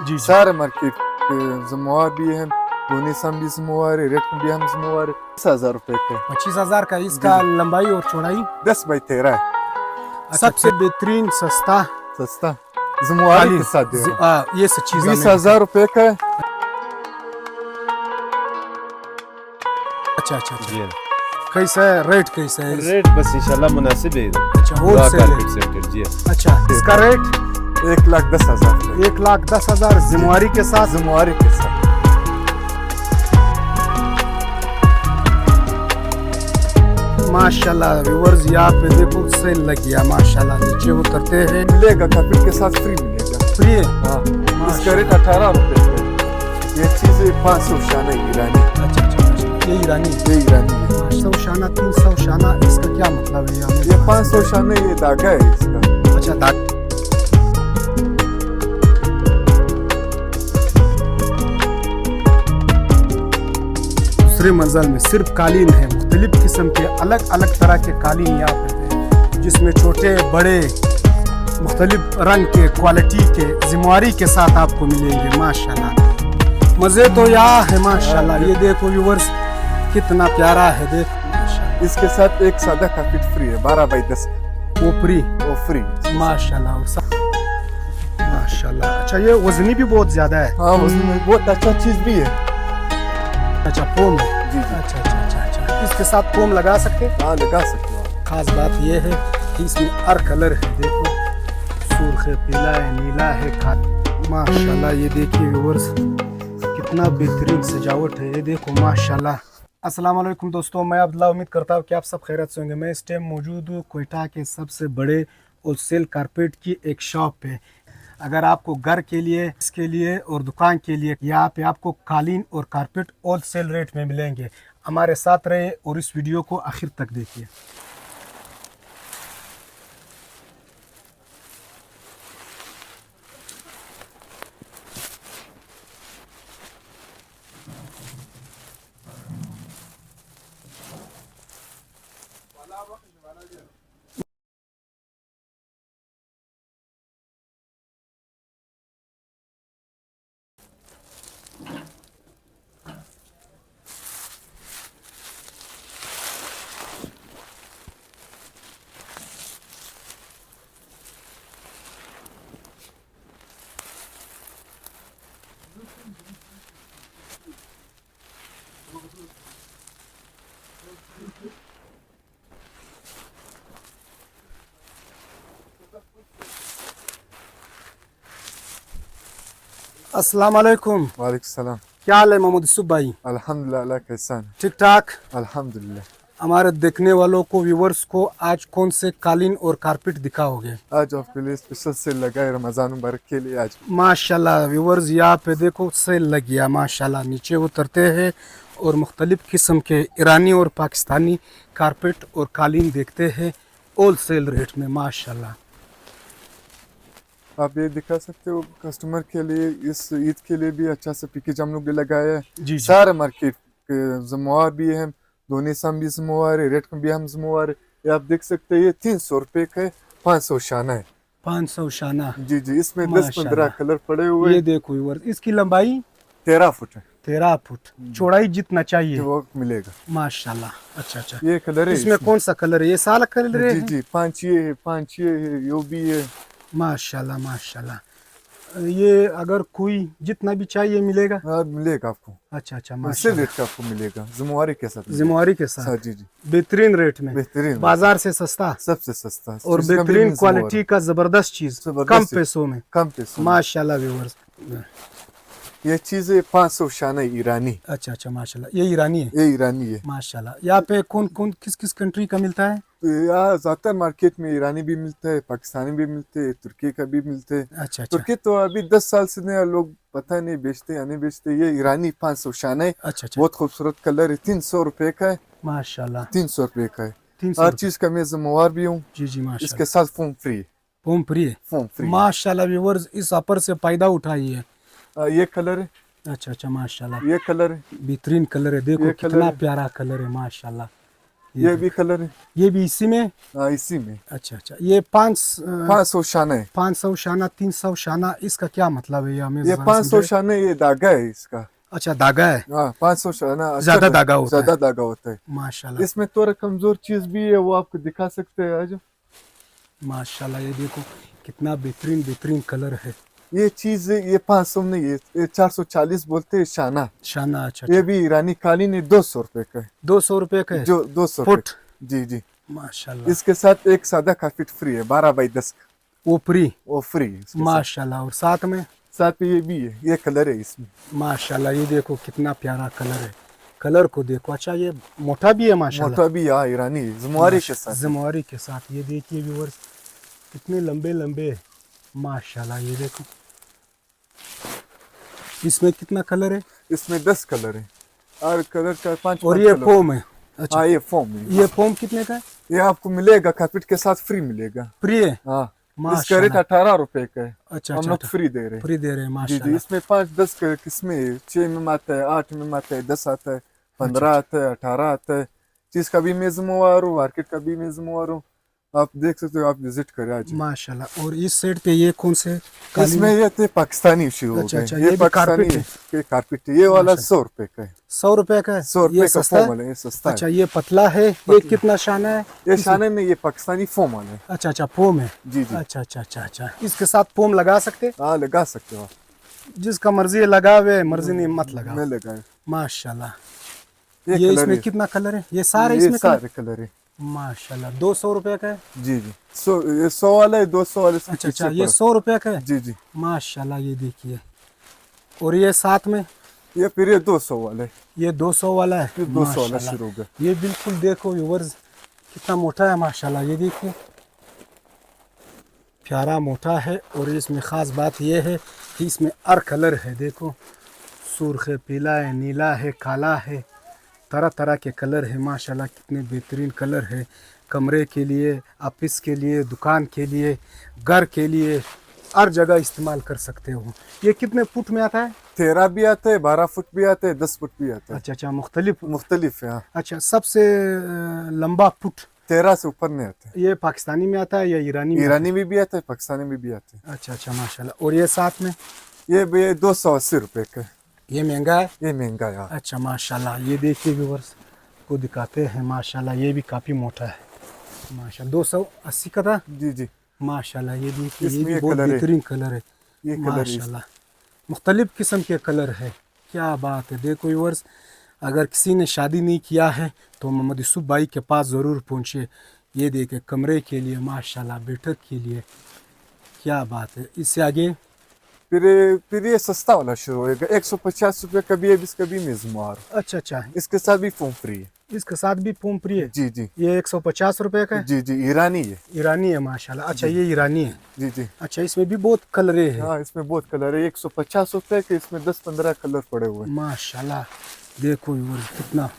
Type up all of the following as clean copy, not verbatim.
जी सारे मार्केट जमवार भी है, डोनेशन भी जमवार है, रेट भी हम जमवार है। 10,000 रुपए का 25,000 का इसका लंबाई और चौड़ाई 10x13 है। सबसे बेहतरीन सस्ता सस्ता जमवारी के साथ दे रहा है। ये सब चीज 20,000 रुपए का है। अच्छा अच्छा अच्छा जी कैसा है रेट कैसा है रेट बस इंशाल्लाह मुनासिब है इधर। अच्छा होलसेल कारपेट सेंटर जी अच्छा इसका रेट 1,10,000 1,10,000 जिम्मेवारी के साथ जमवारी के साथ। माशाल्लाह व्यूअर्स यहाँ पे देखो सेल लग गया माशाल्लाह नीचे उतरते हैं मिलेगा कारपेट के साथ फ्री मिलेगा। फ्री है हाँ इसका रेट 18 रुपए का है। ये चीज 500 शाना ईरानी। अच्छा अच्छा अच्छा ये ईरानी ये ईरानी है। 500 शाना 300 शाना इसका क्या मतलब है ये 500 शाना ये धागा है इसका। अच्छा दाग दूसरे मंजिल में सिर्फ कालीन है मुख्तलिफ किस्म के अलग अलग तरह के कालीन यहाँ पे हैं जिसमें छोटे बड़े मुख्तलिफ रंग के क्वालिटी के जिम्मेवारी के साथ आपको मिलेंगे माशाल्लाह। मज़े तो यहाँ है माशाल्लाह। ये देखो व्यूअर्स कितना प्यारा है देखो माशाल्लाह। इसके साथ एक सादा कारपेट फ्री है 12x10 वो फ्री वो फ्री। माशाल्लाह माशाल्लाह। अच्छा ये वजनी भी बहुत ज़्यादा है। हाँ उसमें बहुत अच्छा चीज भी है। अच्छा फोम है जी जी अच्छा अच्छा अच्छा अच्छा इसके साथ फोम लगा सकते हैं। हाँ लगा सकते हो। खास बात यह है कि इसमें हर कलर है देखो सुर्ख है पीला है नीला है माशाल्लाह। ये देखिए व्यूअर्स कितना बेहतरीन सजावट है ये देखो माशाल्लाह। अस्सलाम वालेकुम दोस्तों, मैं अब्दुल्ला उम्मीद करता हूँ कि आप सब खैरियत से होंगे। मैं इस टाइम मौजूद हूँ कोयटा के सबसे बड़े होलसेल कारपेट की एक शॉप पे। अगर आपको घर के लिए इसके लिए और दुकान के लिए यहाँ पे आपको कालीन और कारपेट होलसेल रेट में मिलेंगे। हमारे साथ रहे और इस वीडियो को आखिर तक देखिए। अस्सलाम वालेकुम। वालेकुम सलाम। क्या हाल है मोहम्मद यूसुफ भाई? अल्हम्दुलिल्लाह अल्लाह का एहसान है। ठीक ठाक। अल्हम्दुलिल्लाह। हमारे देखने वालों को व्यूवर्स को आज कौन से कालीन और कारपेट दिखाओगे? आज आपके लिए स्पेशल सेल लगा है रमजान मुबारक के लिए। आज माशाल्लाह व्यूवर्स यहाँ पे देखो सेल लग गया माशाल्लाह नीचे उतरते हैं और मुख्तलिफ किस्म के ईरानी और पाकिस्तानी कारपेट और कालीन देखते हैं होलसेल रेट में माशाल्लाह। आप ये दिखा सकते हो कस्टमर के लिए। इस ईद के लिए भी अच्छा से पैकेज हम लोग ने लगाया है। जी सारे मार्केट जमवार भी है, डोनेशन भी जमवार है, रेट में भी हम जमवार है। ये आप देख सकते हैं ये 300 रुपए का है। 500 शाना है। 500 शाना जी जी इसमें 10-15 माशाल्लाह। कलर पड़े हुए ये हैं। देखो व्यूवर्स इसकी लंबाई 13 फुट है 13 फुट चौड़ाई जितना चाहिए वो मिलेगा। माशाल्लाह। अच्छा अच्छा ये कलर है इसमें कौन सा कलर है? ये सारा कलर है? जी जी 5 ये है, 5 ये है, यो भी है। माशाल्लाह माशाल्लाह। ये अगर कोई जितना भी चाहिए मिलेगा? हाँ मिलेगा आपको। अच्छा अच्छा इसी माशाल्लाह। रेट का आपको मिलेगा जिम्मेवारी के साथ। जिम्मेवारी के हाँ साथ जी जी बेहतरीन रेट में बेहतरीन बाजार से सस्ता सबसे सस्ता और इसका भी बेहतरीन मीन्स क्वालिटी का जबरदस्त चीज जबरदस्त कम चीज। पैसों में कम पैसों में। माशाल्लाह व्यूअर्स। ये चीज है 500 शाना ईरानी। अच्छा अच्छा माशाल्लाह। ये ईरानी है ये ईरानी है। माशाल्लाह। यहाँ पे कौन कौन किस किस कंट्री का मिलता है? तो यहाँ ज्यादातर मार्केट में ईरानी भी मिलता है, पाकिस्तानी भी मिलते हैं, तुर्की का भी मिलते हैं। अच्छा अच्छा तुर्की तो अभी 10 साल से नया लोग पता नहीं बेचते या नहीं बेचते। ये ईरानी 500 शाना है। अच्छा अच्छा बहुत खूबसूरत कलर है। 300 रुपए का है। माशाल्लाह 300 रुपए का है। 300 हर चीज का मैं जिम्मेवार भी हूँ। जी जी माशाल्लाह। इसके साथ फोम फ्री है। फोम फ्री है फोम फ्री माशाल्लाह व्यूअर्स। इस ऑफर से फायदा उठाइए। ये कलर है। अच्छा अच्छा माशाल्लाह ये कलर है। बेहतरीन कलर है देखो ये कलर कितना है। प्यारा कलर है माशाल्लाह। ये भी कलर है। ये भी इसी में? हाँ इसी में। अच्छा अच्छा, ये 500 शाना है। 500 शाना, 300 शाना, इसका क्या मतलब है? हमें ये जरा 500 समझाइए। शाना ये धागा है इसका। अच्छा, धागा है। हाँ 500 शाना अच्छा ज्यादा है, धागा होता है। ज्यादा धागा होता है। माशाल्लाह इसमें थोड़ा कमजोर चीज भी है, वो आपको दिखा सकते हैं आज। माशाल्लाह, ये देखो कितना बेहतरीन बेहतरीन कलर है। ये चीज ये 500 नहीं है, ये 440 बोलते हैं शाना। शाना, अच्छा ये अच्छा। भी ईरानी कालीन है, 200 रुपए का है। 200 रुपए का है? जो 200 फुट? जी जी। माशाल्लाह। इसके साथ एक सादा कार्पेट फ्री है, 12x10 का, वो फ्री? वो फ्री है इसके साथ। माशाल्लाह। और साथ में ये भी है, ये कलर है इसमें। माशाल्लाह, ये देखो कितना प्यारा कलर है। कलर को देखो। अच्छा, ये मोटा भी है माशाल्लाह? मोटा भी हाँ ईरानी है, ज़मुआरी के साथ। ज़मुआरी के साथ। ये देखिए व्यूअर्स कितने लंबे लंबे है माशाल्लाह। ये देखो इसमें कितना कलर है? इसमें 10 कलर है, और कलर का 5। और ये फोम है? अच्छा, हाँ ये फोम है। ये फोम कितने का है? ये आपको मिलेगा कार्पेट के साथ फ्री मिलेगा। फ्री है? हाँ इसका माशाल्लाह। रेट 18 रुपए का है। अच्छा हम अच्छा, लोग फ्री दे रहे हैं। फ्री दे रहे हैं जी जी। माशाल्लाह। इसमें 5-10 किस्में है, 6 में आता है, 8 में आता है, 10 आता है, 15 आता है, 18 आता है। चीज का भी मैं जिम्मेवार हूँ, मार्केट का भी मैं जिम्मेवार हूँ। आप देख सकते हो, आप विजिट करें आज। माशाल्लाह। और इस साइड पे ये कौन से कालीन? इसमें ये थे पाकिस्तानी शुरू हो अच्छा गए। अच्छा, ये ये भी पाकिस्तानी कारपेट है? ये कारपेट है। ये वाला माशाल्लाह। 100 रुपए का है। 100 रुपए का है? 100 रुपए ये का सस्ता फोम है? वाला, ये सस्ता अच्छा, है। ये पतला है? ये कितना शाना है? ये शाने में ये पाकिस्तानी फोम वाला है। अच्छा अच्छा, फोम है? जी जी। अच्छा अच्छा अच्छा अच्छा। इसके साथ फोम लगा सकते? हाँ लगा सकते हो आप। जिसका मर्जी है लगावे, मर्जी नहीं मत लगा। मैं लगाए। माशाल्लाह। ये ये कलर इसमें है। कितना कलर है? ये सारे ये इसमें कलर? सारे कलर है। माशाल्लाह। 200 रुपए का है? जी जी। ये 100 वाला है, 200 वाले से अच्छा पीछे अच्छा, ये पड़ा। 100 रुपए का है? जी जी। माशाल्लाह, ये देखिए। और ये साथ में? ये फिर ये 200 वाला है। ये 200 वाला है? ये 200 वाला माशाल्लाह। शुरू हो गया। ये बिल्कुल देखो व्यूअर्स कितना मोटा है माशाल्लाह। ये देखिए प्यारा मोटा है। और इसमें ख़ास बात ये है कि इसमें हर कलर है। देखो सुर्ख है, पीला है, नीला है, काला है, तरह तरह के कलर है माशाल्लाह। कितने बेहतरीन कलर है। कमरे के लिए, ऑफिस के लिए, दुकान के लिए, घर के लिए, हर जगह इस्तेमाल कर सकते हो। ये कितने फुट में आता है? 13 भी आता है, 12 फुट भी आता है, 10 फुट भी आता है। अच्छा अच्छा, मुख्तलिफ। मुख्तलिफ है हाँ। अच्छा, सबसे लंबा फुट 13 से ऊपर नहीं आता है। ये पाकिस्तानी में आता है या ईरानी में? ईरानी में भी आता है, पाकिस्तानी में भी आता है। अच्छा अच्छा माशाल्लाह। और ये साथ में? ये भी 280 रुपए का है। ये महंगा है? ये महंगा है हाँ। अच्छा माशाल्लाह। ये देखिए व्यूअर्स को दिखाते हैं माशाल्लाह। ये भी काफ़ी मोटा है माशाल्लाह। 280 का था? जी जी। माशाल्लाह। ये देखिए, ये इसमें भी ये बहुत कलर है। बेहतरीन कलर है ये कलर है माशाल्लाह। मुख्तलिफ किस्म के कलर है। क्या बात है। देखो व्यूअर्स, अगर किसी ने शादी नहीं किया है तो मोहम्मद यूसुफ भाई के पास ज़रूर पहुँचे। ये देखे कमरे के लिए माशाल्लाह, बैठक के लिए। क्या बात है। इससे आगे फिर ये सस्ता वाला शुरू होएगा, 150 रुपए का भी है, इसका भी मेजमार। अच्छा अच्छा, इसके साथ भी फोम फ्री है। इसके साथ भी फोम फ्री है? जी जी। ये 150 रुपए का है? जी जी। ईरानी है। ईरानी है माशाल्लाह। अच्छा, ये ईरानी है? जी जी। अच्छा, इसमें भी बहुत कलरे हैं? हाँ इसमें बहुत कलर है। 150 रुपए के इसमें 10-15 कलर पड़े हुए हैं। माशाल्लाह। देखो व्यूअर्स कितना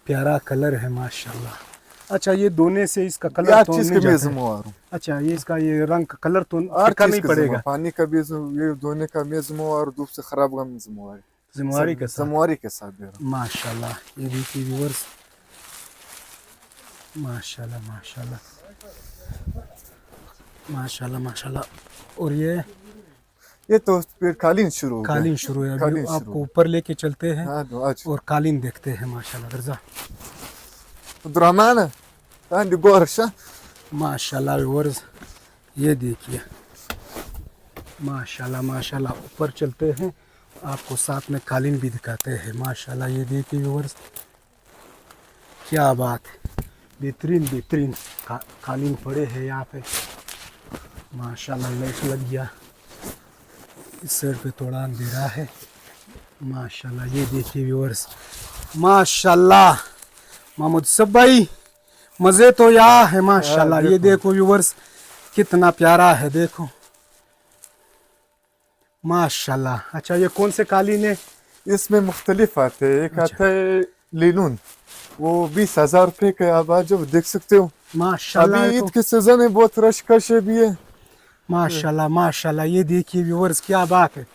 प्यारा कलर है माशाल्लाह। अच्छा, ये धोने से इसका कलर हर तो चीज नहीं के मैं जाता है? जिम्मेवार हूँ। अच्छा, ये इसका ये रंग का कलर तो हर फीका चीज नहीं का पड़ेगा? जिम्मेवार। पानी का भी ये धोने का मैं जिम्मेवार हूँ, धूप से खराब का मैं जिम्मेवार है। जिम्मेवारी के साथ? जिम्मेवारी के साथ दे रहा हूँ। माशाल्लाह। ये देखिए व्यूअर्स माशाल्लाह माशाल्लाह माशाल्लाह माशाल्लाह। और ये तो फिर कालीन शुरू हो गया। कालीन शुरू है। अभी कालीन शुरू आपको हो ऊपर लेके चलते हैं हाँ तो आज और कालीन देखते हैं माशाल्लाह। रजा Abdurrahman, عندي قرشة. माशाल्लाह व्यूअर्स, ये देखिए माशाल्लाह माशाल्लाह। ऊपर चलते हैं, आपको साथ में कालीन भी दिखाते हैं माशाल्लाह। ये देखिए व्यूअर्स, क्या बात है। बेहतरीन बेहतरीन कालीन पड़े हैं यहाँ पे माशाल्लाह। लाइट लग गया। इस साइड पे थोड़ा अंधेरा है माशाल्लाह। ये देखिए व्यूअर्स माशाल्लाह। मोहम्मद यूसुफ भाई मज़े तो यहाँ है माशाल्लाह। ये देखो व्यूअर्स कितना प्यारा है, देखो माशाल्लाह। अच्छा, ये कौन से कालीन है? इसमें मुख्तलिफ आते हैं। एक आता है लीलून, वो 20,000 रुपए का। आप आज जब देख सकते हो माशाल्लाह। अभी ईद के सीजन है, बहुत रश कश भी है माशाल्लाह माशाल्लाह। ये देखिए व्यूअर्स, क्या बात है।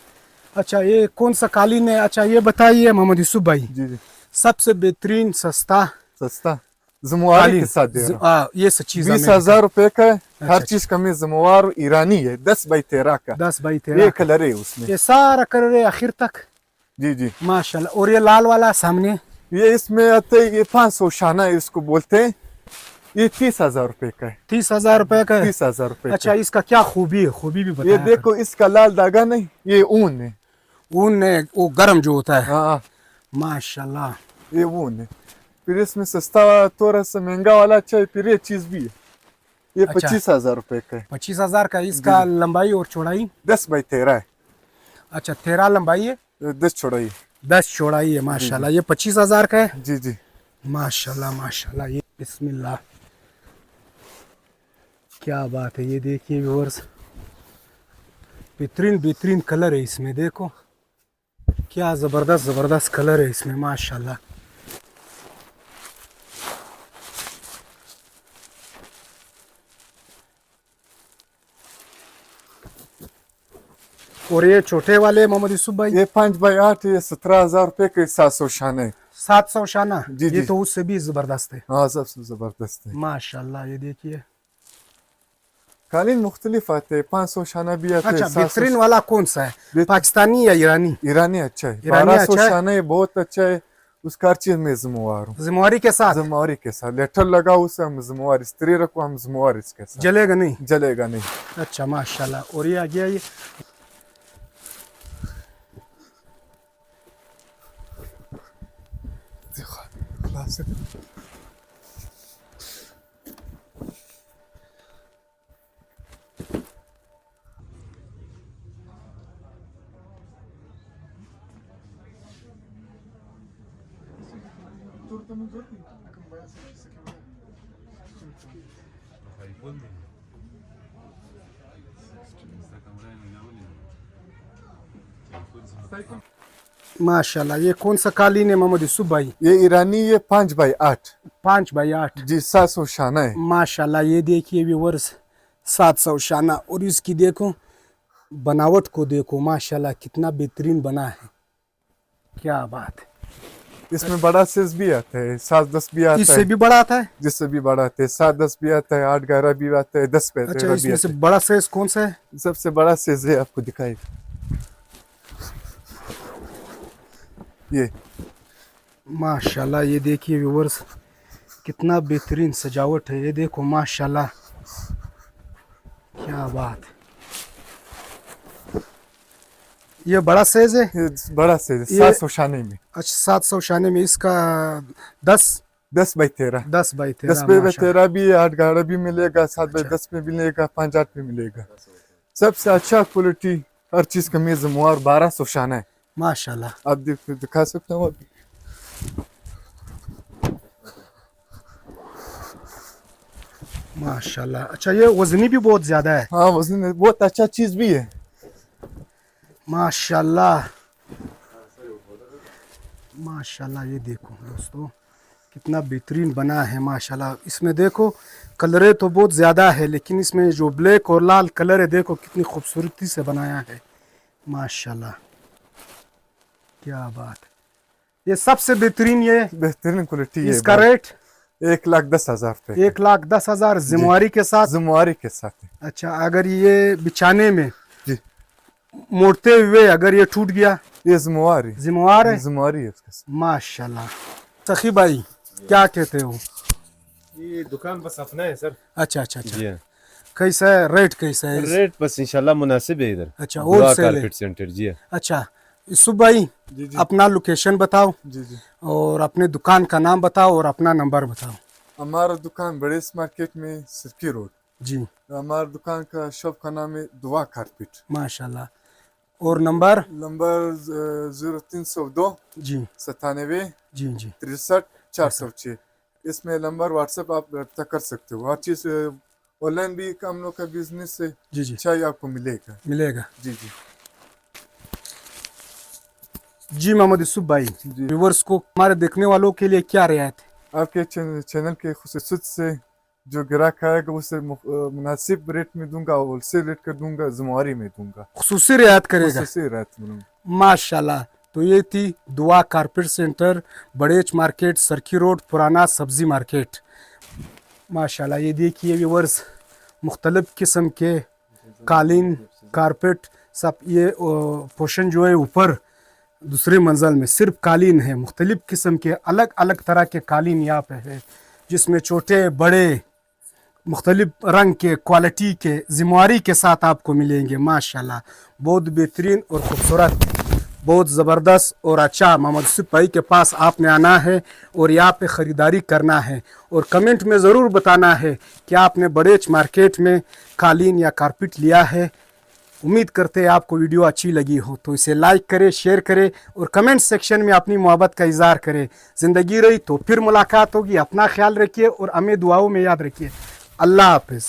अच्छा, ये कौन सा कालीन है? अच्छा, ये बताइए मोहम्मद यूसुफ भाई, जी जी। सबसे बेहतरीन सस्ता सस्ता ज़िम्मेवारी के साथ दे रहा हूँ। ये सब चीज 20,000 रुपए का है, हर अच्छा। चीज का मैं जिम्मेवार हूँ, ईरानी है, 10 बाई 13 का, 10 बाई ये 13 कलर है उसमें। ये सारा कलर है आखिर तक जी जी, माशाल्लाह। और ये लाल वाला सामने ये इसमें आते हैं, ये 500 शाना है, इसको बोलते हैं, ये 30,000 रुपए का है, 30,000 रुपए का है। 30,000 रुपए अच्छा, का। इसका क्या खूबी है, खूबी भी ये बताया देखो, इसका लाल धागा नहीं, ये ऊन है। ऊन है, वो गर्म जो होता है। हाँ, माशाल्लाह। ये ऊन है। फिर इसमें सस्ता थोड़ा सा महंगा वाला अच्छा है, फिर ये चीज भी है, ये अच्छा। 25,000 रुपए का है, 25,000 का। इसका लंबाई और चौड़ाई 10 बाई 13 है, अच्छा 13 लंबाई है, 10 चौड़ाई। 10 चौड़ाई है माशाल्लाह। ये 25,000 का है जी जी, माशाल्लाह माशाल्लाह। ये बिस्मिल्लाह, क्या बात है। ये देखिए व्यूअर्स, बेहतरीन बेहतरीन कलर है इसमें, देखो क्या ज़बरदस्त ज़बरदस्त कलर है इसमें माशाल्लाह। और ये छोटे वाले मोहम्मद यूसुफ भाई, ये 5 बाई 8, ये 17,000 रुपए के 700 शाने है। 700 शाना। जी, ये जी। तो उससे भी ज़बरदस्त है हाँ, सबसे जबरदस्त है। माशाल्लाह। ये देखिए, कालीन मुख्तलिफ आते हैं, 500 शाना भी आते हैं, अच्छा 700 बेहतरीन वाला कौन सा है, पाकिस्तानी या ईरानी? ईरानी अच्छा है, ईरानी 1200 अच्छा है? शाना है, बहुत अच्छा है, उसका हर चीज में जिम्मेवार हूँ, जिम्मेवारी के साथ जिम्मेवारी के साथ। लेटर लगा उसे हम जिम्मेवार, स्त्री रखो हम जिम्मेवार इसके साथ, जलेगा नहीं। जलेगा नहीं। अच्छा माशाल्लाह। और ये आ गया, ये क्लासिक। माशाल्लाह। ये कौन सा कालीन है मोहम्मद यूसुफ भाई? ये ईरानी, ये 5 बाई 8, 5 बाई 8 जी 700 शाना है। माशाल्लाह। ये देखिए व्यूअर्स, 700 शाना। और इसकी देखो बनावट को देखो माशाल्लाह, कितना बेहतरीन बना है, क्या बात है। इसमें बड़ा साइज भी आता है, 7-10 भी आता इससे है, भी बड़ा आता है? जिससे भी बड़ा आता है, 7-10 भी आता है, 8-11 भी आता है, 10 पे अच्छा, 13 भी इसमें से आता बड़ा साइज कौन सा है? है। सबसे बड़ा साइज है, आपको दिखाएगा ये। माशाल्लाह। ये देखिए व्यूअर्स, कितना बेहतरीन सजावट है, ये देखो माशाल्लाह, क्या बात है। ये बड़ा साइज है? ये बड़ा साइज है, ये- 700 शाने में, अच्छा 700 शाने में। इसका 10 10 बाई 13, 10 बाई 10 13 बाई 13 भी, 8-11 भी मिलेगा, 7 बाई 10 में भी मिलेगा, 5-8 में मिलेगा। सबसे अच्छा क्वालिटी हर चीज का मैं जिम्मेवार, 1200 शाना है। माशाल्लाह। आप दिखा सकते हो अभी। माशाल्लाह। अच्छा, ये वजनी भी बहुत ज्यादा है हाँ, वजन बहुत अच्छा चीज भी है। माशाल्लाह माशाल्लाह। ये देखो दोस्तों, कितना बेहतरीन बना है माशाल्लाह। इसमें देखो कलरें तो बहुत ज़्यादा है, लेकिन इसमें जो ब्लैक और लाल कलर है देखो कितनी खूबसूरती से बनाया है माशाल्लाह, क्या बात है। ये सबसे बेहतरीन, ये बेहतरीन क्वालिटी है। इसका रेट 1,10,000 रुपए, 1,10,000 जिम्मेवारी के साथ। जिम्मेवारी के साथ है। अच्छा, अगर ये बिछाने में जी, मोड़ते हुए अगर ये टूट गया, ये जिम्मेवारी, जिम्मेवार है? जिम्मेवारी है उसके साथ। माशाल्लाह। सखी भाई क्या कहते हो? ये दुकान बस अपना है सर। अच्छा अच्छा अच्छा। जी हाँ। कैसा है रेट, कैसा है? रेट बस इंशाल्लाह मुनासिब है इधर। अच्छा, दुआ होलसेल है। Carpet centre. जी हाँ। अच्छा यूसुफ भाई, जी जी, अपना लोकेशन बताओ जी जी। और अपने दुकान का नाम बताओ और अपना नंबर बताओ। हमारा दुकान बड़े मार्केट में सिरकी रोड, जी हमारा दुकान का शॉप का नाम है दुआ कारपेट। माशाल्लाह। और नंबर? नंबर 0302 जी 97 जी जी 63 406। इसमें नंबर व्हाट्सएप आप रब्ता कर सकते हो। हर चीज़ ऑनलाइन भी हम लोग का बिजनेस है, जी जी चाय आपको मिलेगा। मिलेगा। जी जी जी मोहम्मद यूसुफ भाई, जी। व्यूवर्स को, हमारे देखने वालों के लिए क्या रियायत है? आपके चैनल के खुसूसियत से जो ग्राहक आएगा उसे मुनासिब रेट में दूंगा, होलसेल रेट कर दूंगा, जिम्मेवारी में दूंगा, खुसूसी रियायत करेगा खुसूसी रेट में दूंगा। माशाल्लाह। तो ये थी दुआ कारपेट सेंटर, बड़ेच मार्केट, सरखी रोड, पुराना सब्ज़ी मार्केट। माशाल्लाह ये देखिए व्यूअर्स, मुख्तलिफ़ किस्म के कालीन, कारपेट सब। ये पोर्शन जो है ऊपर दूसरे मंजिल में सिर्फ कालीन है, मुख्तलिफ़ किस्म के अलग अलग तरह के कालीन यहाँ पे है, जिसमें छोटे बड़े मुख्तलिफ़ रंग के, क्वालिटी के, ज़िम्मेवारी के साथ आपको मिलेंगे। माशाल्लाह बहुत बेहतरीन और ख़ूबसूरत, बहुत ज़बरदस्त और अच्छा। मोहम्मद यूसुफ भाई के पास आपने आना है और यहाँ पे ख़रीदारी करना है, और कमेंट में ज़रूर बताना है कि आपने बड़ेच मार्केट में कालीन या कारपेट लिया है। उम्मीद करते हैं आपको वीडियो अच्छी लगी हो, तो इसे लाइक करें, शेयर करें और कमेंट सेक्शन में अपनी मोहब्बत का इज़हार करें। ज़िंदगी रही तो फिर मुलाकात होगी। अपना ख्याल रखिए और हमें दुआओं में याद रखिए। अल्लाह हाफ़िज़।